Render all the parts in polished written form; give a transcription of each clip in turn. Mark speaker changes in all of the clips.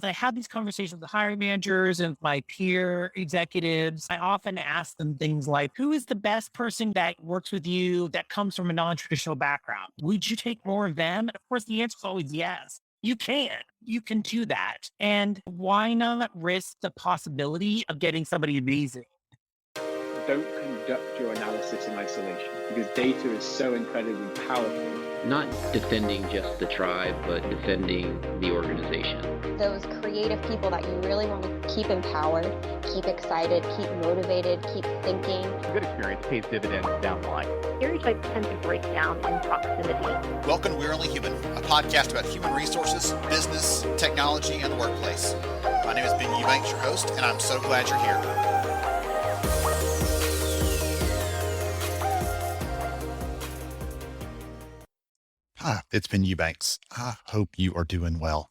Speaker 1: I have these conversations with hiring managers and my peer executives. I often ask them things like, who is the best person that works with you that comes from a non-traditional background? Would you take more of them? And of course, the answer is always yes. You can do that. And why not risk the possibility of getting somebody amazing?
Speaker 2: Don't conduct your analysis in isolation because data is so incredibly powerful.
Speaker 3: Not defending just the tribe, but defending the organization.
Speaker 4: Those creative people that you really want to keep empowered, keep excited, keep motivated, keep thinking.
Speaker 5: A good experience pays dividends down the line.
Speaker 6: Stereotypes tend to break down in proximity.
Speaker 7: Welcome to We're Only Human, a podcast about human resources, business, technology, and the workplace. My name is Ben Eubanks, your host, and I'm so glad you're here. Hi, it's Ben Eubanks. I hope you are doing well.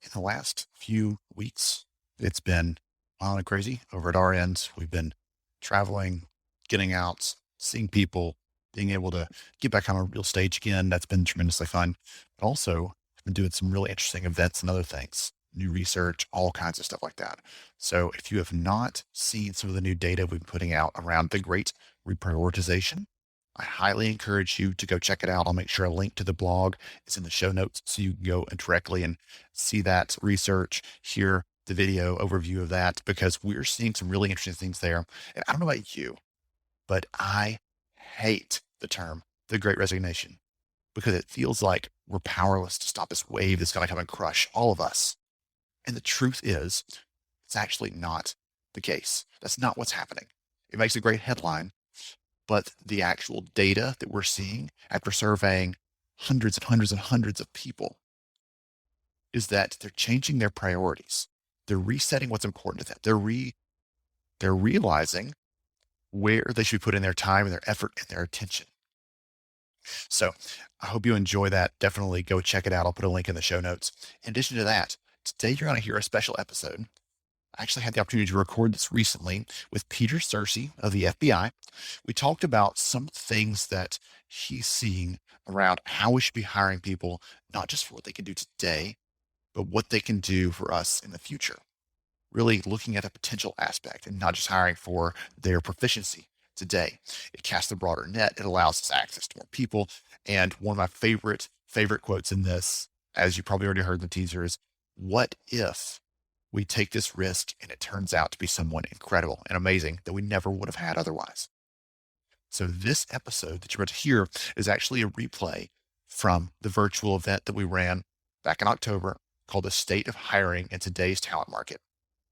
Speaker 7: In the last few weeks, it's been wild and crazy over at our end. We've been traveling, getting out, seeing people, being able to get back on a real stage again. That's been tremendously fun. But also, I've been doing some really interesting events and other things, new research, all kinds of stuff like that. So if you have not seen some of the new data we've been putting out around the great reprioritization, I highly encourage you to go check it out. I'll make sure a link to the blog is in the show notes so you can go directly and see that research, hear the video overview of that, because we're seeing some really interesting things there. And I don't know about you, but I hate the term, the Great Resignation, because it feels like we're powerless to stop this wave that's going to come and crush all of us. And the truth is, it's actually not the case. That's not what's happening. It makes a great headline, but the actual data that we're seeing after surveying hundreds and hundreds and hundreds of people is that they're changing their priorities. They're resetting what's important to them. They're realizing where they should put in their time and their effort and their attention. So I hope you enjoy that. Definitely go check it out. I'll put a link in the show notes. In addition to that, today you're going to hear a special episode. I actually had the opportunity to record this recently with Peter Sursi of the FBI. We talked about some things that he's seeing around how we should be hiring people, not just for what they can do today, but what they can do for us in the future. Really looking at the potential aspect and not just hiring for their proficiency today. It casts a broader net. It allows us access to more people. And one of my favorite quotes in this, as you probably already heard in the teaser, is, what if we take this risk and it turns out to be someone incredible and amazing that we never would have had otherwise? So this episode that you're about to hear is actually a replay from the virtual event that we ran back in October called The State of Hiring in Today's Talent Market.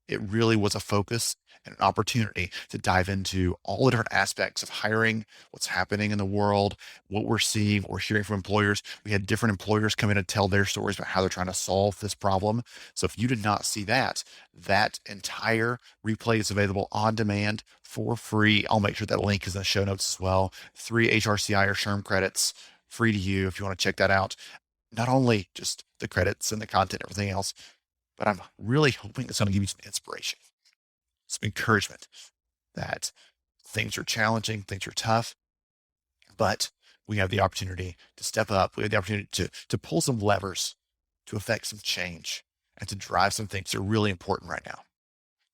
Speaker 7: It really was a focus and an opportunity to dive into all the different aspects of hiring, what's happening in the world, what we're seeing, what we're hearing from employers. We had different employers come in and tell their stories about how they're trying to solve this problem. So if you did not see that entire replay is available on demand for free. I'll make sure that link is in the show notes as well. 3 HRCI or SHRM credits free to you if you want to check that out. Not only just the credits and the content and everything else, but I'm really hoping it's going to give you some inspiration, some encouragement that things are challenging, things are tough, but we have the opportunity to step up. We have the opportunity to pull some levers to affect some change and to drive some things that are really important right now.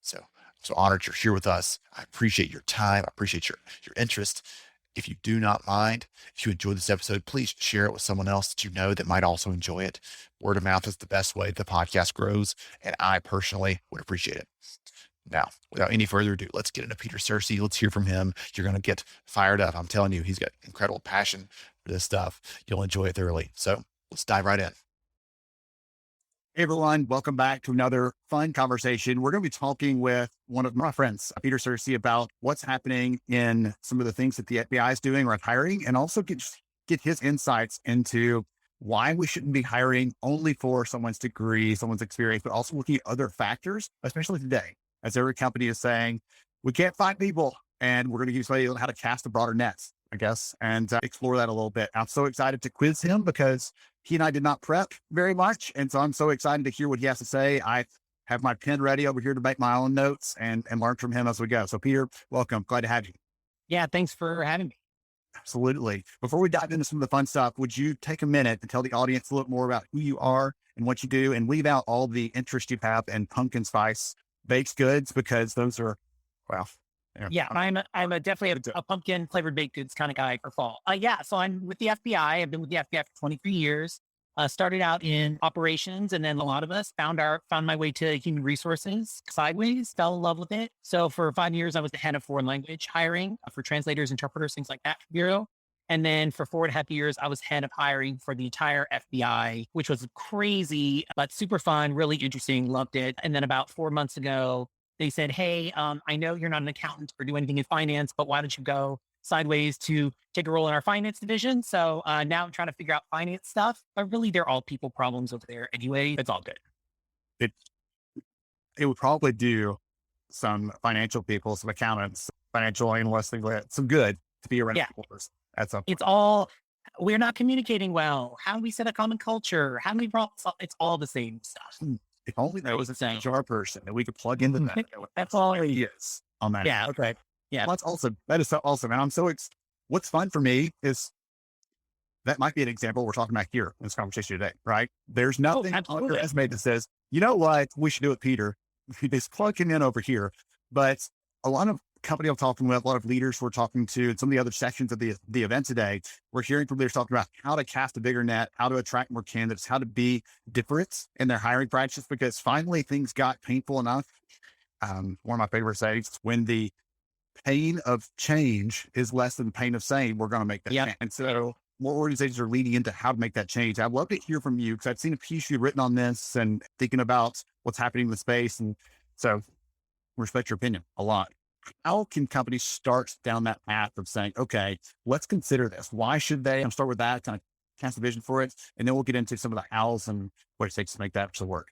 Speaker 7: So I'm so honored you're here with us. I appreciate your time. I appreciate your interest. If you do not mind, if you enjoyed this episode, please share it with someone else that you know that might also enjoy it. Word of mouth is the best way the podcast grows, and I personally would appreciate it. Now, without any further ado, let's get into Peter Sursi. Let's hear from him. You're going to get fired up. I'm telling you, he's got incredible passion for this stuff. You'll enjoy it thoroughly. So let's dive right in.
Speaker 8: Hey everyone, welcome back to another fun conversation. We're going to be talking with one of my friends, Peter Sursi, about what's happening in some of the things that the FBI is doing around hiring, and also get his insights into why we shouldn't be hiring only for someone's degree, someone's experience, but also looking at other factors, especially today, as every company is saying, we can't find people, and we're going to give somebody on how to cast a broader net, I guess, and explore that a little bit. I'm so excited to quiz him because he and I did not prep very much. And so I'm so excited to hear what he has to say. I have my pen ready over here to make my own notes and learn from him as we go. So Peter, welcome. Glad to have you.
Speaker 1: Yeah, thanks for having me.
Speaker 8: Absolutely. Before we dive into some of the fun stuff, would you take a minute and tell the audience a little more about who you are in what you do and leave out all the interest you have in pumpkin spice baked goods because those are, well,
Speaker 1: Yeah, I'm definitely a pumpkin flavored baked goods kind of guy for fall. Yeah, so I'm with the FBI. I've been with the FBI for 23 years. Started out in operations, and then a lot of us found my way to human resources sideways. Fell in love with it. So for 5 years, I was the head of foreign language hiring for translators, interpreters, things like that for Bureau. And then for 4.5 years, I was head of hiring for the entire FBI, which was crazy, but super fun, really interesting. Loved it. And then about 4 months ago, they said, hey, I know you're not an accountant or do anything in finance, but why don't you go sideways to take a role in our finance division? So now I'm trying to figure out finance stuff, but really they're all people problems over there anyway. It's all good.
Speaker 8: It would probably do some financial people, some accountants, financial analysts, things like that, some good to be around people.
Speaker 1: It's all, we're not communicating well. How do we set a common culture? How do we problem solve? It's all the same stuff.
Speaker 8: If only there was an HR person that we could plug into that.
Speaker 1: That's all
Speaker 8: it is on that.
Speaker 1: Yeah.
Speaker 8: Okay.
Speaker 1: Yeah.
Speaker 8: Well, that's awesome. That is so awesome. And what's fun for me is that might be an example we're talking about here in this conversation today, right? There's nothing on your resume that says, you know what, we should do with Peter. He's plugging in over here. But a lot of company I'm talking with, a lot of leaders we're talking to, and some of the other sections of the event today, we're hearing from leaders talking about how to cast a bigger net, how to attract more candidates, how to be different in their hiring practices, because finally things got painful enough. One of my favorite sayings, when the pain of change is less than the pain of saying, we're going to make that change. And so more organizations are leading into how to make that change. I'd love to hear from you because I've seen a piece you've written on this and thinking about what's happening in the space. And so respect your opinion a lot. How can companies start down that path of saying, okay, let's consider this? Why should they? I'm start with that, kind of cast a vision for it. And then we'll get into some of the hows and what it takes to make that actually work.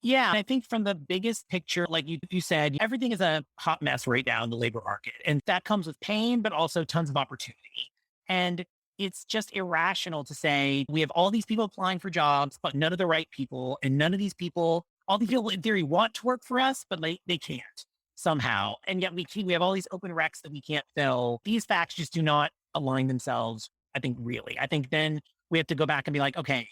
Speaker 1: Yeah. I think from the biggest picture, like you said, everything is a hot mess right now in the labor market. And that comes with pain, but also tons of opportunity. And it's just irrational to say we have all these people applying for jobs, but none of the right people. And none of these people, all these people in theory want to work for us, but they can't somehow. And yet we have all these open recs that we can't fill. These facts just do not align themselves, I think, really. I think then we have to go back and be like, okay,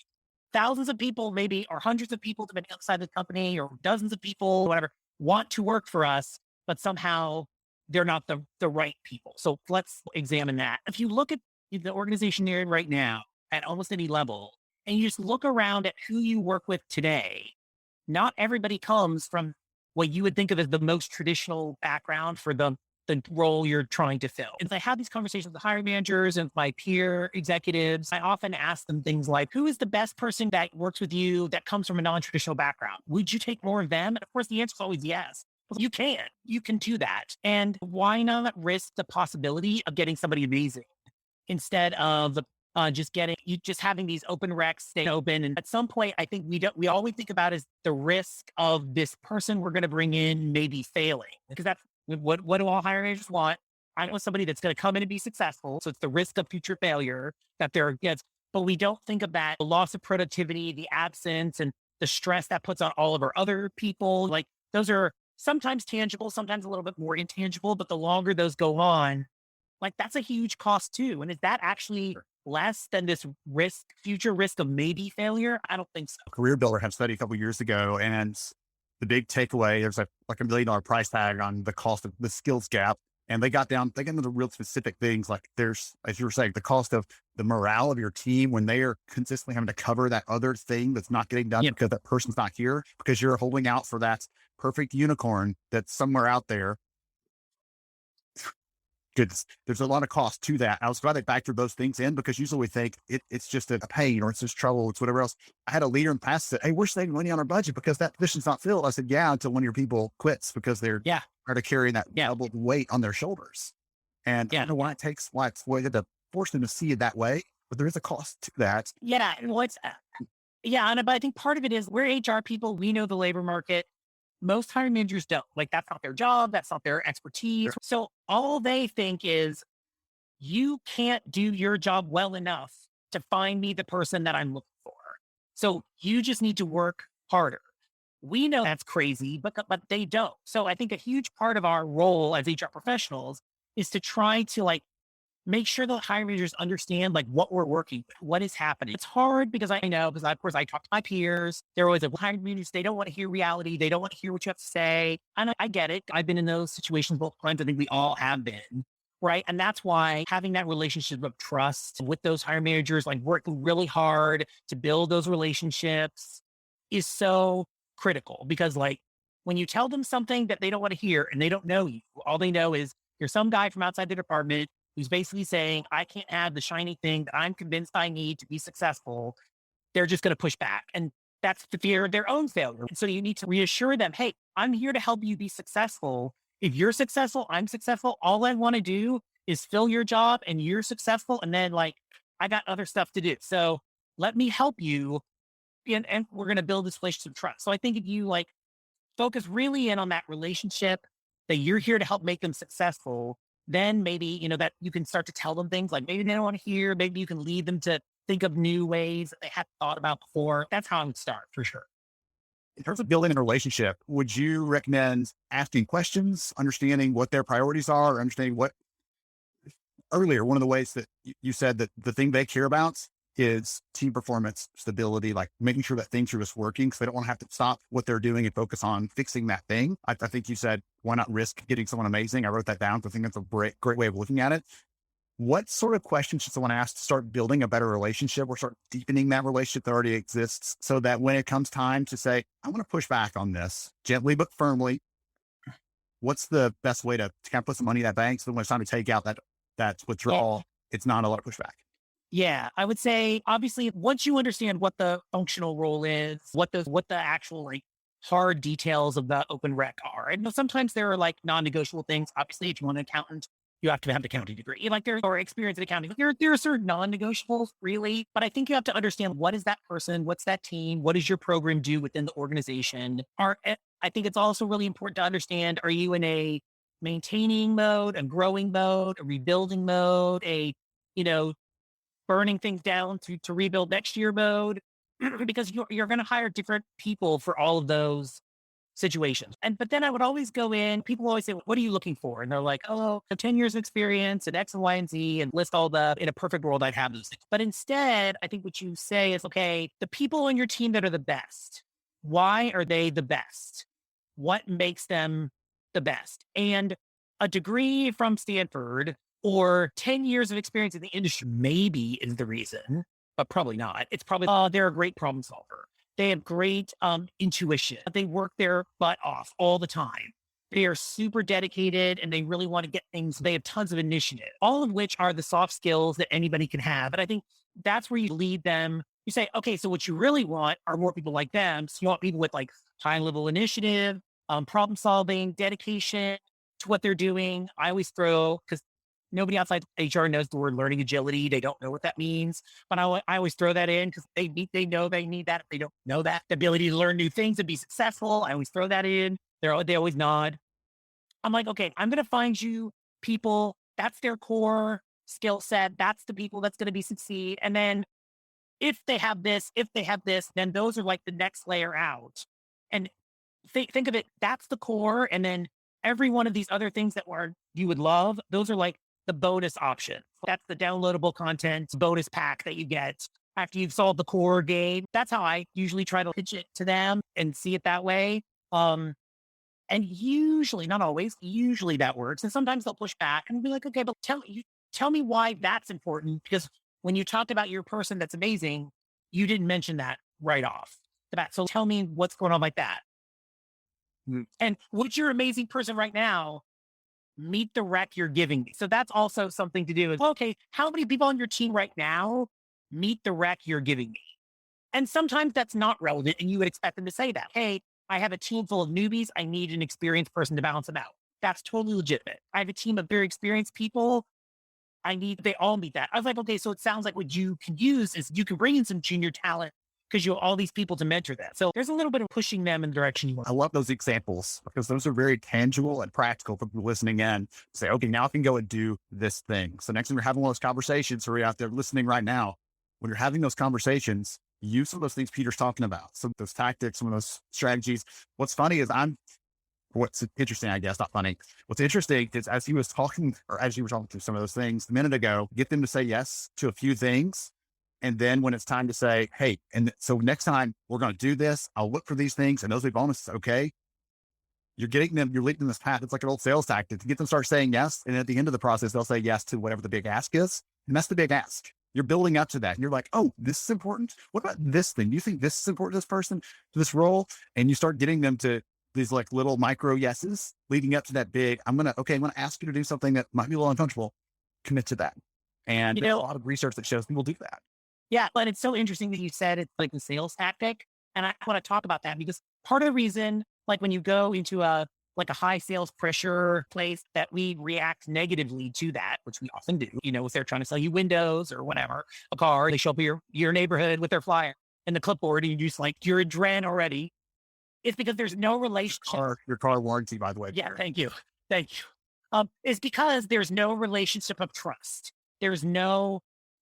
Speaker 1: thousands of people maybe, or hundreds of people that have been outside the company, or dozens of people, whatever, want to work for us, but somehow they're not the right people. So let's examine that. If you look at the organization you're in right now at almost any level, and you just look around at who you work with today, not everybody comes from what you would think of as the most traditional background for the role you're trying to fill. And I have these conversations with hiring managers and my peer executives. I often ask them things like, who is the best person that works with you that comes from a non-traditional background? Would you take more of them? And of course, the answer is always yes. You can do that. And why not risk the possibility of getting somebody amazing instead of just having these open recs stay open? And at some point, I think we always think about is the risk of this person we're going to bring in maybe failing, because that's what do all hiring managers want? I want somebody that's going to come in and be successful. So it's the risk of future failure that there gets, but we don't think of that, the loss of productivity, the absence, and the stress that puts on all of our other people. Like those are sometimes tangible, sometimes a little bit more intangible, but the longer those go on, like that's a huge cost too. And is that actually less than this future risk of maybe failure? I don't think so.
Speaker 8: Career Builder had a study a couple of years ago, and the big takeaway, there's like $1 million price tag on the cost of the skills gap. And they got into the real specific things. Like there's, as you were saying, the cost of the morale of your team when they are consistently having to cover that other thing that's not getting done because that person's not here, because you're holding out for that perfect unicorn that's somewhere out there. Goodness, there's a lot of cost to that. I was glad they factored those things in, because usually we think it's just a pain or it's just trouble, it's whatever else. I had a leader in the past that said, hey, we're saving money on our budget because that position's not filled. I said, yeah, until one of your people quits because they're tired of carrying that double weight on their shoulders. And I don't know why it's way to force them to see it that way, but there is a cost to that.
Speaker 1: Yeah. But I think part of it is we're HR people. We know the labor market. Most hiring managers don't. Like that's not their job. That's not their expertise. Sure. So all they think is you can't do your job well enough to find me the person that I'm looking for. So you just need to work harder. We know that's crazy, but they don't. So I think a huge part of our role as HR professionals is to try to make sure the hiring managers understand like what we're working with, what is happening. It's hard because I know, because of course I talk to my peers. They're always like, hiring managers, they don't want to hear reality. They don't want to hear what you have to say. And I get it. I've been in those situations both times. I think we all have been. Right. And that's why having that relationship of trust with those hiring managers, like working really hard to build those relationships is so critical, because like when you tell them something that they don't want to hear and they don't know you, all they know is you're some guy from outside the department who's basically saying, I can't have the shiny thing that I'm convinced I need to be successful. They're just going to push back. And that's the fear of their own failure. And so you need to reassure them, hey, I'm here to help you be successful. If you're successful, I'm successful. All I want to do is fill your job and you're successful. And then like, I got other stuff to do. So let me help you. And we're going to build this relationship of trust. So I think if you like focus really in on that relationship, that you're here to help make them successful, then maybe, that you can start to tell them things like maybe they don't want to hear, maybe you can lead them to think of new ways that they hadn't thought about before. That's how I would start for sure.
Speaker 8: In terms of building a relationship, would you recommend asking questions, understanding what their priorities are, or understanding what earlier, one of the ways that you said that the thing they care about is team performance, stability, like making sure that things are just working because they don't want to have to stop what they're doing and focus on fixing that thing. I think you said, why not risk getting someone amazing? I wrote that down. I think that's a great way of looking at it. What sort of questions should someone ask to start building a better relationship or start deepening that relationship that already exists, so that when it comes time to say, I want to push back on this gently but firmly, what's the best way to kind of put some money in that bank so that when it's time to take out that withdrawal, it's not a lot of pushback?
Speaker 1: Yeah, I would say obviously once you understand what the functional role is, what the actual like hard details of the open rec are. And sometimes there are like non-negotiable things. Obviously, if you want an accountant, you have to have an accounting degree. Like there are experience in accounting. There are certain non-negotiables really, but I think you have to understand what is that person, what's that team, what does your program do within the organization. I think it's also really important to understand, are you in a maintaining mode, a growing mode, a rebuilding mode, a, burning things down to rebuild next year mode, because you're going to hire different people for all of those situations. But then I would always go in, people always say, what are you looking for? And they're like, oh, 10 years of experience and X and Y and Z, and list all in a perfect world, I'd have those things. But instead, I think what you say is, okay, the people on your team that are the best, why are they the best? What makes them the best? And a degree from Stanford or 10 years of experience in the industry maybe is the reason, but probably not. It's probably, they're a great problem solver. They have great intuition. They work their butt off all the time. They are super dedicated and they really want to get things. They have tons of initiative, all of which are the soft skills that anybody can have. And I think that's where you lead them. You say, okay, so what you really want are more people like them. So you want people with like high level initiative, problem solving, dedication to what they're doing. I always throw, because nobody outside HR knows the word learning agility. They don't know what that means, but I always throw that in because they know they need that. If they don't know that, the ability to learn new things and be successful, I always throw that in. They always nod. I'm like, okay, I'm going to find you people. That's their core skill set. That's the people that's going to be succeed. And then if they have this, then those are like the next layer out. And think of it, that's the core. And then every one of these other things that you would love, those are like the bonus option. That's the downloadable content bonus pack that you get after you've solved the core game. That's how I usually try to pitch it to them and see it that way. And usually, not always, usually that works. And sometimes they'll push back and be like, okay, but tell me why that's important. Because when you talked about your person that's amazing, you didn't mention that right off the bat. So tell me what's going on like that. And would your amazing person right now meet the rec you're giving me? So that's also something to do with, okay, how many people on your team right now meet the rec you're giving me? And sometimes that's not relevant and you would expect them to say that. Hey, I have a team full of newbies. I need an experienced person to balance them out. That's totally legitimate. I have a team of very experienced people. They all meet that. I was like, okay, so it sounds like what you can use is you can bring in some junior talent because you have all these people to mentor that. So there's a little bit of pushing them in the direction you want.
Speaker 8: I love those examples because those are very tangible and practical for people listening in. Say, okay, now I can go and do this thing. So next time you're having one of those conversations, or you're out there listening right now, when you're having those conversations, use some of those things Peter's talking about, some of those tactics, some of those strategies. What's funny is what's interesting, I guess, not funny. What's interesting is as he was talking, or as you were talking through some of those things a minute ago, get them to say yes to a few things. And then when it's time to say, hey, and so next time we're going to do this, I'll look for these things and those will be bonuses. Okay. You're getting them, you're leading them this path. It's like an old sales tactic to get them to start saying yes. And at the end of the process, they'll say yes to whatever the big ask is. And that's the big ask. You're building up to that. And you're like, oh, this is important. What about this thing? Do you think this is important to this person, to this role? And you start getting them to these like little micro yeses leading up to that big, I'm going to ask you to do something that might be a little uncomfortable. Commit to that. And there's a lot of research that shows people do that.
Speaker 1: Yeah. But it's so interesting that you said it's like a sales tactic. And I want to talk about that because part of the reason, like when you go into a high sales pressure place, that we react negatively to that, which we often do, if they're trying to sell you windows or whatever, a car, they show up your neighborhood with their flyer and the clipboard and you just like, you're adrenaline already. It's because there's no relationship.
Speaker 8: Your car warranty, by the way.
Speaker 1: Yeah. Thank you. It's because there's no relationship of trust. There's nothing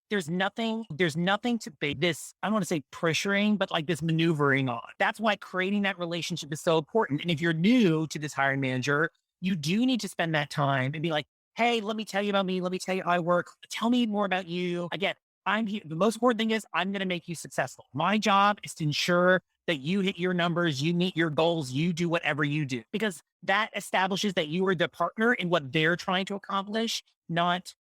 Speaker 1: to be this, I don't want to say pressuring, but like this maneuvering on. That's why creating that relationship is so important. And if you're new to this hiring manager, you do need to spend that time and be like, hey, let me tell you about me. Let me tell you how I work. Tell me more about you. Again, I'm here. The most important thing is I'm going to make you successful. My job is to ensure that you hit your numbers, you meet your goals, you do whatever you do, because that establishes that you are the partner in what they're trying to accomplish, not,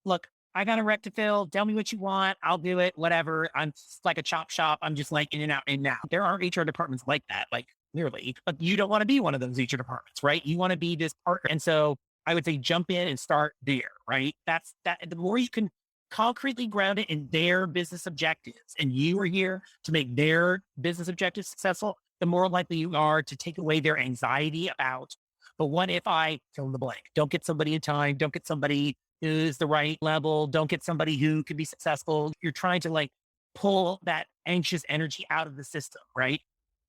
Speaker 1: look, I got a rec to fill. Tell me what you want. I'll do it. Whatever. I'm like a chop shop. I'm just like in and out and out. There are HR departments like that, like clearly, but you don't want to be one of those HR departments, right? You want to be this partner. And so I would say jump in and start there, right? That's that. The more you can concretely ground it in their business objectives and you are here to make their business objectives successful, the more likely you are to take away their anxiety about, but what if I fill in the blank? Don't get somebody in time. Don't get somebody who's the right level. Don't get somebody who can be successful. You're trying to like pull that anxious energy out of the system, right?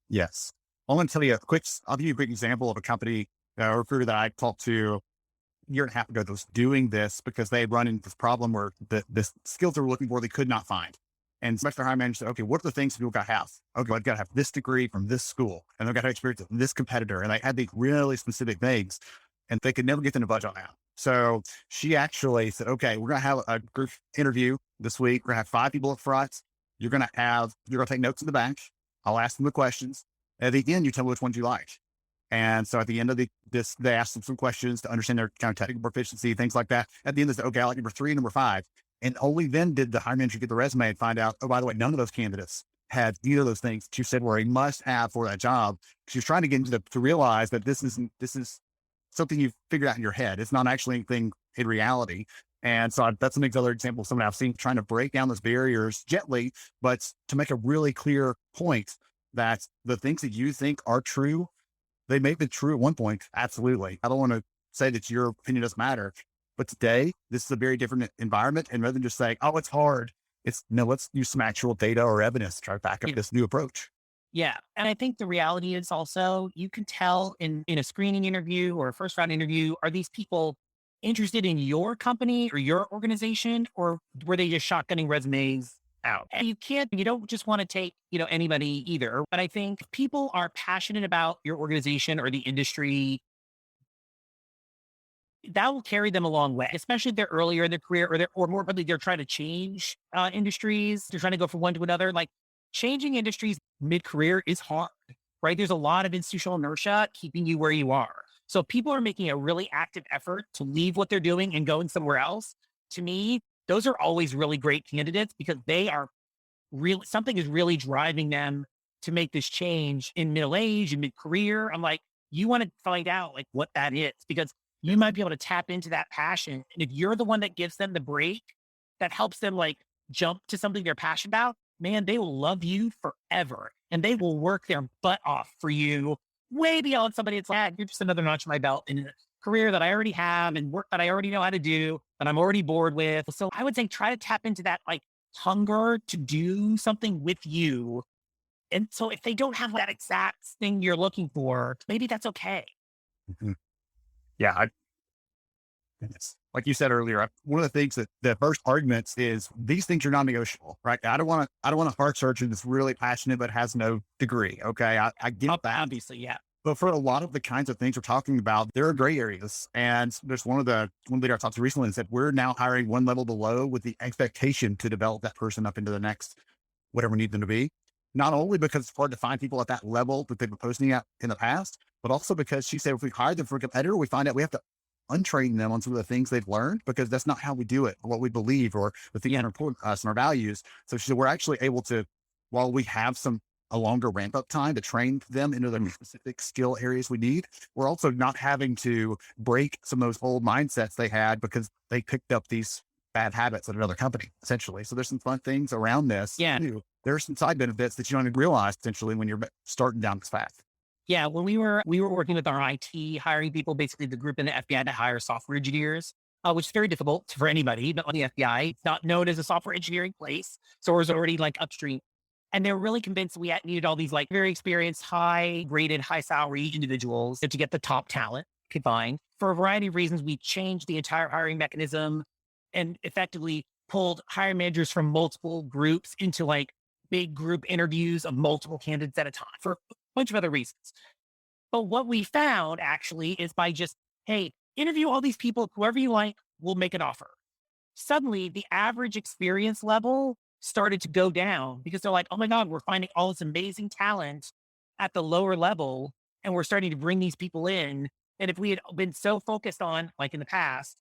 Speaker 8: Yes. I want to tell you I'll give you a quick example of a company, a recruiter that I talked to a year and a half ago that was doing this because they had run into this problem where the skills they were looking for, they could not find. And so their hiring manager said, okay, what are the things people got to have? Okay, I've got to have this degree from this school and they've got to have experience with this competitor. And they had these really specific things and they could never get them to budge on that. So she actually said, okay, we're going to have a group interview this week. We're going to have 5 people up front. You're going to take notes in the back. I'll ask them the questions. At the end, you tell me which ones you like. And so at the end of this, they asked them some questions to understand their kind of technical proficiency, things like that. At the end, they said, okay, I like number 3 and number 5. And only then did the hiring manager get the resume and find out, oh, by the way, none of those candidates had either of those things that you said were a must have for that job. She was trying to get into to realize that this is something you've figured out in your head. It's not actually anything in reality. And so that's an other example of someone I've seen trying to break down those barriers gently, but to make a really clear point that the things that you think are true, they may have been true at one point. Absolutely. I don't want to say that your opinion doesn't matter, but today this is a very different environment. And rather than just saying, oh, it's hard, let's use some actual data or evidence to try to back up this new approach.
Speaker 1: Yeah. And I think the reality is also you can tell in a screening interview or a first round interview, are these people interested in your company or your organization, or were they just shotgunning resumes out? And you don't just want to take, anybody either. But I think if people are passionate about your organization or the industry, that will carry them a long way, especially if they're earlier in their career or more probably they're trying to change industries. They're trying to go from one to another. Like changing industries mid-career is hard, right? There's a lot of institutional inertia keeping you where you are. So if people are making a really active effort to leave what they're doing and going somewhere else, to me, those are always really great candidates because something is really driving them to make this change in middle age and mid-career. I'm like, you want to find out like what that is because you might be able to tap into that passion. And if you're the one that gives them the break that helps them like jump to something they're passionate about, man, they will love you forever and they will work their butt off for you way beyond somebody that's like, you're just another notch in my belt in a career that I already have and work that I already know how to do, that I'm already bored with. So I would say try to tap into that like hunger to do something with you. And so if they don't have that exact thing you're looking for, maybe that's okay.
Speaker 8: Mm-hmm. Yeah. Like you said earlier, one of the things that the first arguments is these things are non-negotiable, right? I don't want a heart surgeon that's really passionate, but has no degree. Okay. I get that.
Speaker 1: Obviously. Yeah.
Speaker 8: But for a lot of the kinds of things we're talking about, there are gray areas. And there's one leader I talked to recently and said, we're now hiring one level below with the expectation to develop that person up into the next, whatever we need them to be. Not only because it's hard to find people at that level that they've been posting at in the past, but also because she said, if we hire them for a competitor, we find out we have to untrain them on some of the things they've learned because that's not how we do it, or what we believe, or the things that are important to us and our values. So she said, we're actually able to, while we have a longer ramp up time to train them into the specific skill areas we need, we're also not having to break some of those old mindsets they had because they picked up these bad habits at another company, essentially. So there's some fun things around this.
Speaker 1: Yeah.
Speaker 8: Too. There's some side benefits that you don't even realize potentially when you're starting down this path.
Speaker 1: Yeah, when we were working with our IT, hiring people, basically the group in the FBI to hire software engineers, which is very difficult for anybody, but on the FBI, it's not known as a software engineering place. So it was already like upstream. And they were really convinced we needed all these like very experienced, high rated, high salary individuals to get the top talent combined. For a variety of reasons, we changed the entire hiring mechanism and effectively pulled hiring managers from multiple groups into like big group interviews of multiple candidates at a time for a bunch of other reasons. But what we found actually is by just, hey, interview all these people, whoever you like, we'll make an offer. Suddenly the average experience level started to go down because they're like, oh my God, we're finding all this amazing talent at the lower level and we're starting to bring these people in. And if we had been so focused on, like in the past,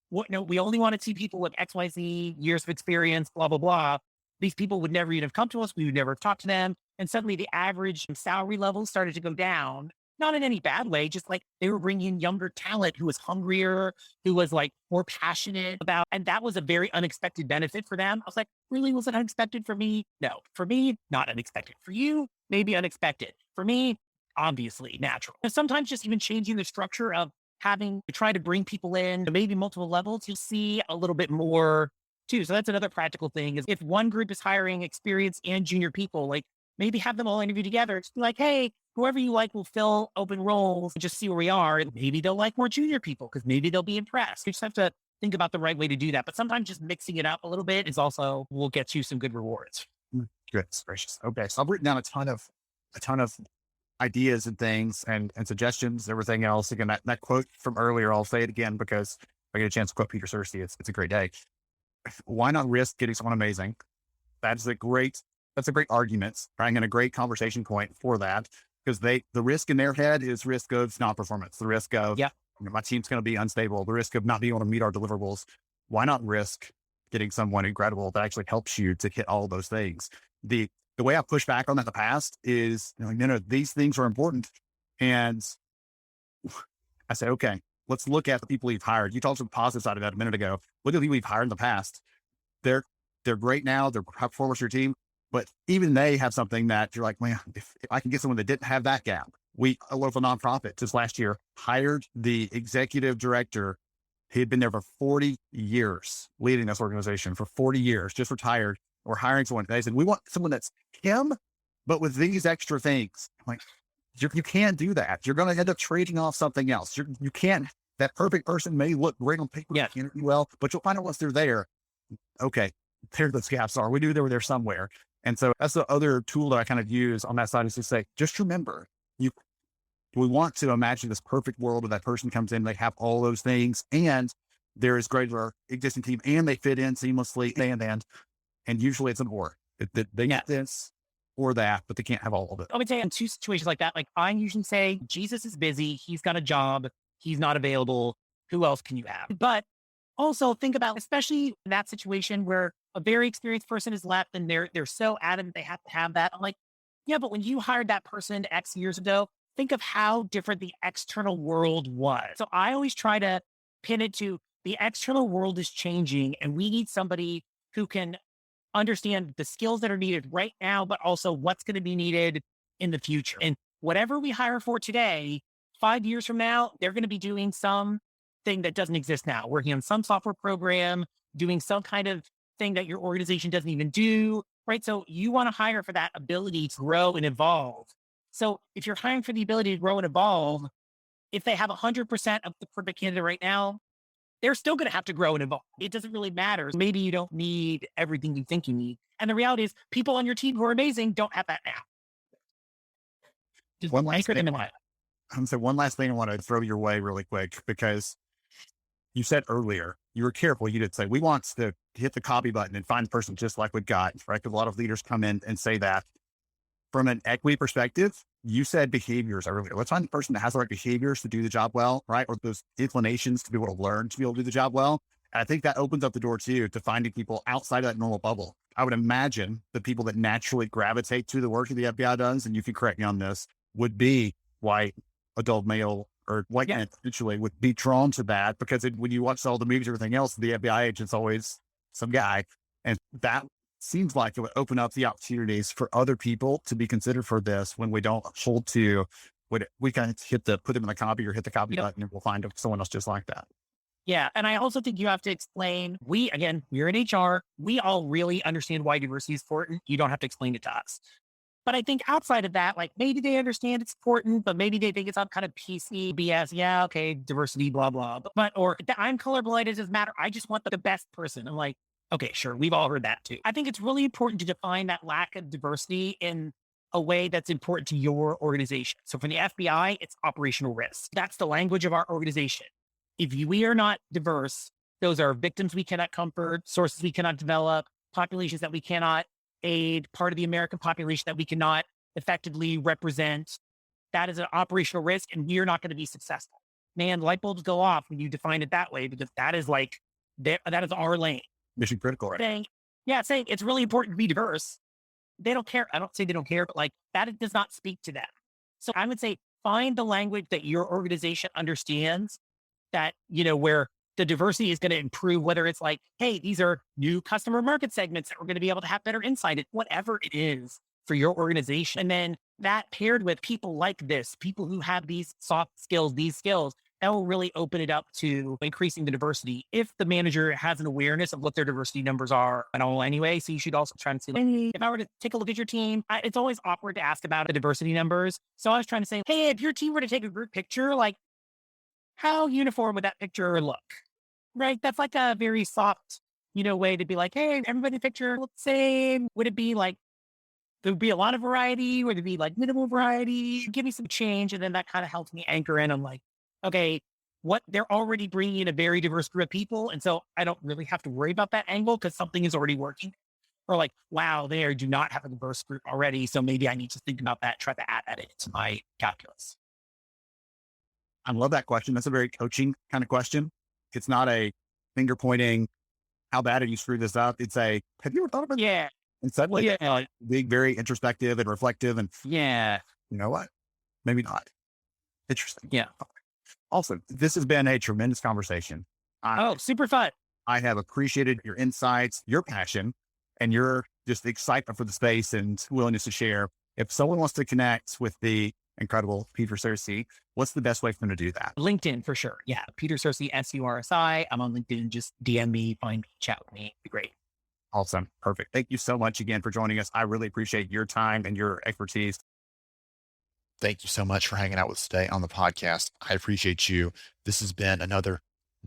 Speaker 1: we only want to see people with XYZ years of experience, blah, blah, blah. These people would never even have come to us. We would never have talked to them. And suddenly the average salary level started to go down, not in any bad way, just like they were bringing in younger talent who was hungrier, who was like more passionate about, and that was a very unexpected benefit for them. I was like, really, was it unexpected for me? No, for me, not unexpected. For you, maybe unexpected. For me, obviously natural. And sometimes just even changing the structure of having to try to bring people in to maybe multiple levels, you'll see a little bit more too. So that's another practical thing is if one group is hiring experienced and junior people, like maybe have them all interview together. It's like, hey, whoever you like will fill open roles and just see where we are. And maybe they'll like more junior people because maybe they'll be impressed. You just have to think about the right way to do that. But sometimes just mixing it up a little bit is also will get you some good rewards.
Speaker 8: Goodness gracious. Okay. So I've written down a ton of ideas and things and suggestions, everything else. Again, that quote from earlier, I'll say it again because I get a chance to quote Peter Sursi. It's a great day. Why not risk getting someone amazing? That's a great argument, right? And a great conversation point for that because the risk in their head is risk of non-performance, the risk of, my team's going to be unstable, the risk of not being able to meet our deliverables. Why not risk getting someone incredible that actually helps you to hit all of those things? The way I push back on that in the past is, no, these things are important. And I say, okay, let's look at the people we've hired. You talked about the positive side of that a minute ago. Look at the people we've hired in the past. They're great now. They're performers for your team, but even they have something that you're like, man, if I can get someone that didn't have that gap. A local nonprofit just last year hired the executive director. He had been there for 40 years, leading this organization for 40 years, just retired. We're hiring someone. They said, we want someone that's him, but with these extra things. I'm like, you can't do that. You're going to end up trading off something else. You can't, that perfect person may look great on paper, interview well, but you'll find out once they're there. Okay, there those gaps are. We knew they were there somewhere. And so that's the other tool that I kind of use on that side is to say, just remember, we want to imagine this perfect world where that person comes in, they have all those things, and there is greater existing team, and they fit in seamlessly, and usually it's an or. They get this or that, but they can't have all of it.
Speaker 1: I would say in two situations like that, like I usually say, Jesus is busy, he's got a job, he's not available, who else can you have? But also think about, especially in that situation where a very experienced person is left and they're so adamant they have to have that. I'm like, yeah, but when you hired that person X years ago, think of how different the external world was. So I always try to pin it to the external world is changing and we need somebody who can understand the skills that are needed right now, but also what's going to be needed in the future. And whatever we hire for today, 5 years from now, they're going to be doing something that doesn't exist now, working on some software program, doing some kind of thing that your organization doesn't even do, right? So you want to hire for that ability to grow and evolve. So if you're hiring for the ability to grow and evolve, if they have 100% of the perfect candidate right now, they're still going to have to grow and evolve. It doesn't really matter. Maybe you don't need everything you think you need. And the reality is people on your team who are amazing don't have that now. Just
Speaker 8: One last
Speaker 1: anchor them
Speaker 8: thing.
Speaker 1: in life.
Speaker 8: So one last thing I want to throw your way really quick, because you said earlier, you were careful. You did say, we want to hit the copy button and find the person just like we've got, right? Because a lot of leaders come in and say that. From an equity perspective, you said behaviors earlier. Let's find the person that has the right behaviors to do the job well, right? Or those inclinations to be able to learn to be able to do the job well. And I think that opens up the door too to finding people outside of that normal bubble. I would imagine the people that naturally gravitate to the work that the FBI does, and you can correct me on this, would be white, adult male, or white men essentially would be drawn to that, because when you watch all the movies, everything else, the FBI agent's always some guy. And that seems like it would open up the opportunities for other people to be considered for this when we don't hold to, we kind of put them in the copy or hit the copy button, and we'll find someone else just like that.
Speaker 1: Yeah. And I also think you have to explain, we're in HR. We all really understand why diversity is important. You don't have to explain it to us. But I think outside of that, like maybe they understand it's important, but maybe they think it's some kind of PC BS. Yeah. Okay. Diversity, blah, blah. Or I'm colorblind. It doesn't matter. I just want the best person. I'm like, okay, sure. We've all heard that too. I think it's really important to define that lack of diversity in a way that's important to your organization. So for the FBI, it's operational risk. That's the language of our organization. If we are not diverse, those are victims we cannot comfort, sources we cannot develop, populations that we cannot aid, part of the American population that we cannot effectively represent. That is an operational risk, and we are not going to be successful. Man, light bulbs go off when you define it that way, because that is that is our lane.
Speaker 8: Mission critical, right?
Speaker 1: Saying it's really important to be diverse. They don't care. I don't say they don't care, but like that does not speak to them. So I would say find the language that your organization understands, that, where the diversity is going to improve, whether it's like, hey, these are new customer market segments that we're going to be able to have better insight in, whatever it is for your organization. And then that paired with people like this, people who have these soft skills, that will really open it up to increasing the diversity if the manager has an awareness of what their diversity numbers are and all anyway. So you should also try and say, if I were to take a look at your team, it's always awkward to ask about the diversity numbers. So I was trying to say, hey, if your team were to take a group picture, like how uniform would that picture look? Right? That's like a very soft, way to be like, hey, everybody picture looks the same. Would it be like, there would be a lot of variety? Would it be like minimal variety? Give me some change. And then that kind of helps me anchor in. I'm like, okay, they're already bringing in a very diverse group of people. And so I don't really have to worry about that angle because something is already working. Or like, wow, they do not have a diverse group already. So maybe I need to think about that, try to add that into my calculus.
Speaker 8: I love that question. That's a very coaching kind of question. It's not a finger pointing, how bad did you screw this up? It's have you ever thought about that? And suddenly, being very introspective and reflective and you know what? Maybe not. Interesting.
Speaker 1: Yeah.
Speaker 8: Awesome. This has been a tremendous conversation.
Speaker 1: Super fun.
Speaker 8: I have appreciated your insights, your passion, and your just excitement for the space and willingness to share. If someone wants to connect with the incredible Peter Sursi, what's the best way for them to do that?
Speaker 1: LinkedIn for sure. Yeah. Peter Sursi, SURSI. I'm on LinkedIn. Just DM me, find me, chat with me. It'd be great.
Speaker 8: Awesome. Perfect. Thank you so much again for joining us. I really appreciate your time and your expertise.
Speaker 7: Thank you so much for hanging out with us today on the podcast. I appreciate you. This has been another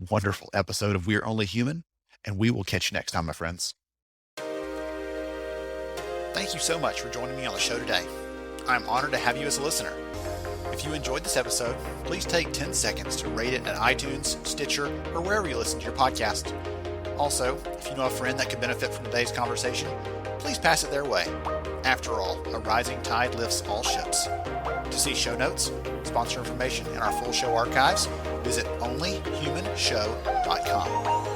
Speaker 7: wonderful episode of We're Only Human, and we will catch you next time, my friends. Thank you so much for joining me on the show today. I'm honored to have you as a listener. If you enjoyed this episode, please take 10 seconds to rate it at iTunes, Stitcher, or wherever you listen to your podcast. Also, if you know a friend that could benefit from today's conversation, please pass it their way. After all, a rising tide lifts all ships. To see show notes, sponsor information, and our full show archives, visit onlyhumanshow.com.